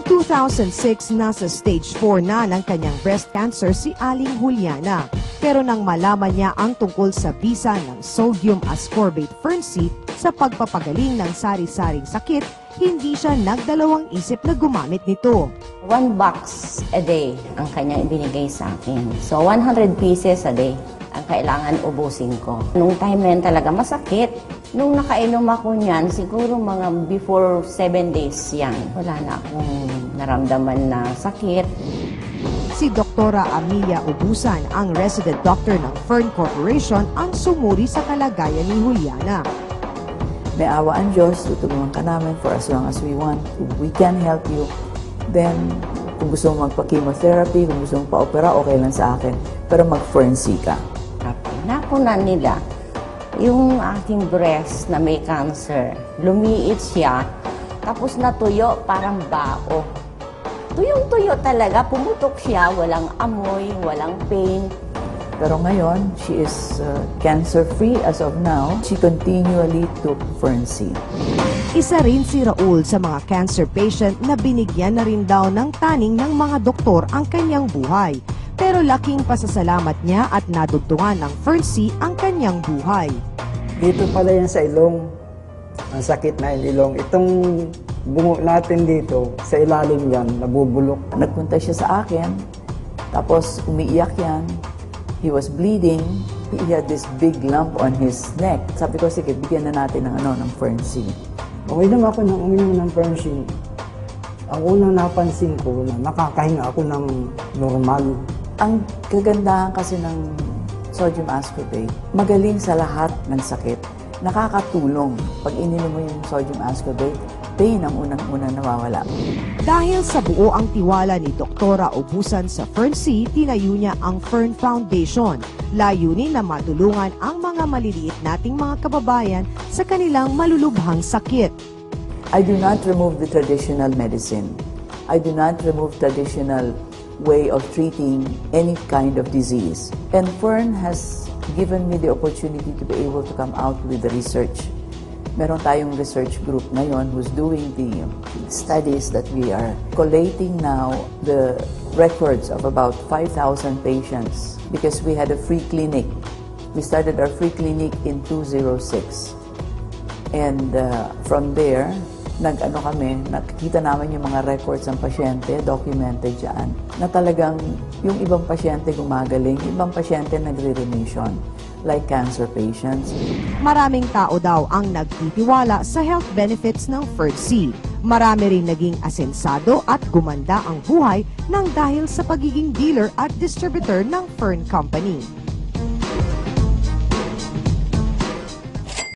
Noong 2006, nasa stage 4 na ng kanyang breast cancer si Aling Juliana. Pero nang malaman niya ang tungkol sa bisa ng sodium ascorbate Fern-C sa pagpapagaling ng sari-saring sakit, hindi siya nagdalawang isip na gumamit nito. 1 box a day ang kanyang ibinigay sa akin. So 100 pieces a day ang kailangan ubusin ko. Nung time na yun talaga masakit. Nung nakainom ako niyan, siguro mga before 7 days yan. Wala na akong naramdaman na sakit. Si Doktora Amelia Ubusan, ang resident doctor ng Fern Corporation, ang sumuri sa kalagayan ni Juliana. May awa ang Diyos, tutulungan ka namin for as long as we want. If we can help you, then kung gusto mo magpa-chemotherapy, kung gusto mo pa-opera, okay lang sa akin. Pero mag-Fern-C ka. Nakunan nila yung aking breast na may cancer. Lumiit siya, tapos natuyo parang bao. Tuyong-tuyo talaga, pumutok siya, walang amoy, walang pain. Pero ngayon, she is cancer-free as of now. She continually took Fern-C. Isa rin si Raul sa mga cancer patient na binigyan na rin daw ng taning ng mga doktor ang kanyang buhay. Pero laking pasasalamat niya at nadugtungan ng Fern-C ang kanyang buhay. Dito pala yan sa ilong. Ang sakit na ilong. Itong bungo natin dito, sa ilalim yan, nabubulok. Nagpunta siya sa akin, tapos umiiyak yan. He was bleeding. He had this big lump on his neck. Sabi ko, sige, bigyan na natin ng Fern-C. Uminom ako ng Fern-C. Ang unang napansin ko na nakakahinga ako ng normal. Ang kagandahan kasi ng sodium ascorbate, magaling sa lahat ng sakit. Nakakatulong. Pag ininom mo yung sodium ascorbate, pain ang unang-unang nawawala. Dahil sa buo ang tiwala ni Doktora Ubusan sa Fern-C, tinayo niya ang Fern Foundation. Layunin na matulungan ang mga maliliit nating mga kababayan sa kanilang malulubhang sakit. I do not remove the traditional medicine. I do not remove traditional way of treating any kind of disease. And Fern has given me the opportunity to be able to come out with the research. Meron tayong research group ngayon who's doing the studies that we are collating now the records of about 5,000 patients because we had a free clinic. We started our free clinic in 2006. And from there, nakikita namin yung mga records ng pasyente, documented dyan, na talagang yung ibang pasyente gumagaling, yung ibang pasyente nagre-remission, like cancer patients. Maraming tao daw ang nagtitiwala sa health benefits ng Fern-C. Marami rin naging asensado at gumanda ang buhay nang dahil sa pagiging dealer at distributor ng Fern Company.